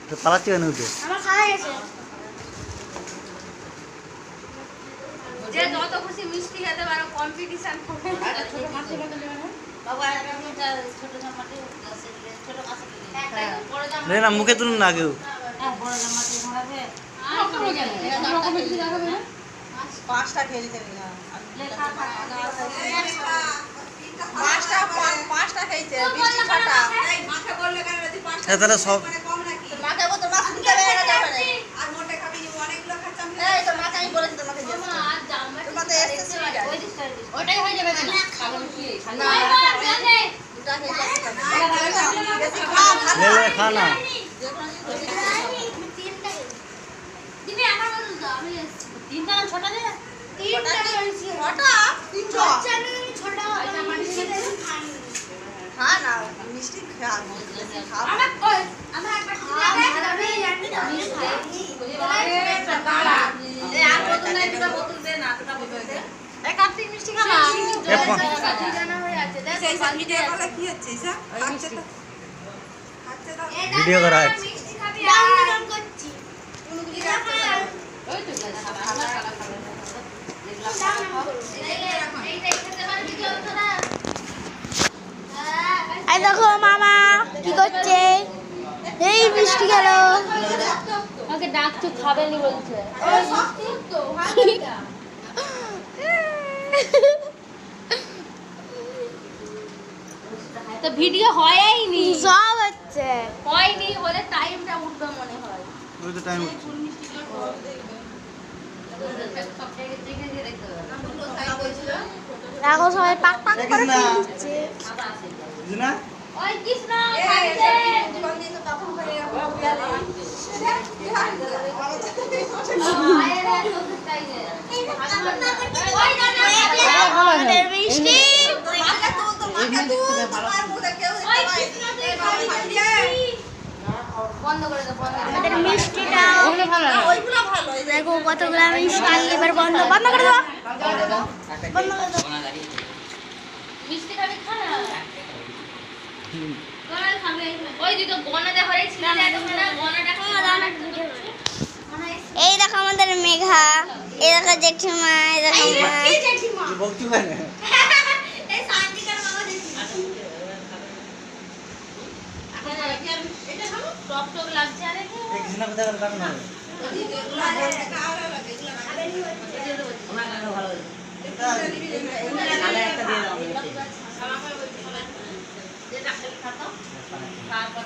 তো পালাচ্ছি কেন উঠে? আমার খাওয়া গেছে। যে যত খুশি মিষ্টি খেতে পারো, কম্পিটিশন করবে। ছোট মাছ ছিল তো নেবে না বাবা, একটা ছোট জামাটি ছোট কাছে নে না, মুখে তুলুন না কেউ। বড় জামাটি ঘোরাবে পাঁচটা খেয়ে দিতে পাঁচটা খেয়েছে তাহলে সব মাকে বলতো মাছ নিতে হবে আর মোটে খাবি অনেকগুলো খাচ্ছাম এই তো মাকে আমি বলেছি তোমাকে তোমাকে এসেছে ওটাই হয়ে যাবে না কারণ কি না দুটা খেয়ে বেশি খা ভালো লে লে খা না। দিদি আমার বল দাও, আমি এসেছি। তিনটা না ছটা দে তিনটা হয়েছে। ছটা তিনটা জানি ছোট আমার ছেলে খানি। হ্যাঁ না মিষ্টি খা খাও আমার কই আমার একবার আমি জানি না মিষ্টি এই আর বোতল নাই দুটো বোতল দে না দুটো বোতল দে এই কার্তিক মিষ্টি খাবা জানা হয়ে আছে দেখ সেই ভিডিও কলে কি হচ্ছে স্যার খাচ্ছে তো খাচ্ছে তো ভিডিও করা হচ্ছে। মিষ্টি খাবি ডাউনলোড করছি। কোনগুলি খাচ্ছে না ওই তো খালা খালা খালা এই দেখো মামা কি করছে, এই মিষ্টি গেল। আমাকে ডাকছো, খাবেনি বলছে। তো ভিডিও হয়নি, সব হচ্ছে। হয়নি হলে টাইমটা উঠবে মনে হয়। ওই তো টাইম দেখো সবাই পাক পাক করে দেখিস না। খেয়ে নিচ্ছে। বুঝি না? ওই কৃষ্ণ আমাদের মিষ্টি বন্ধ করে দাও, বন্ধ করে আমাদের মিষ্টিটা ওইগুলো ভালো দেখো কতগুলো মিষ্টি এবার বন্ধ বন্ধ করে দাও, বন্ধ করে দাও। মিষ্টি খাবি, খা না। তোরা খাবে। ওই দিদি গনাটা হয়েছিল না, গনাটা এই দেখো আমাদের মেঘা, এই দেখো জেঠিমা, এই দেখো মা। তুই বকছু কেন? এই সান্তিকার মামা জেঠিমা। টক টক লাগছে আরে এই কৃষ্ণা কোথায় গেল কাটুন না। যেটা খালি খাতো তারপর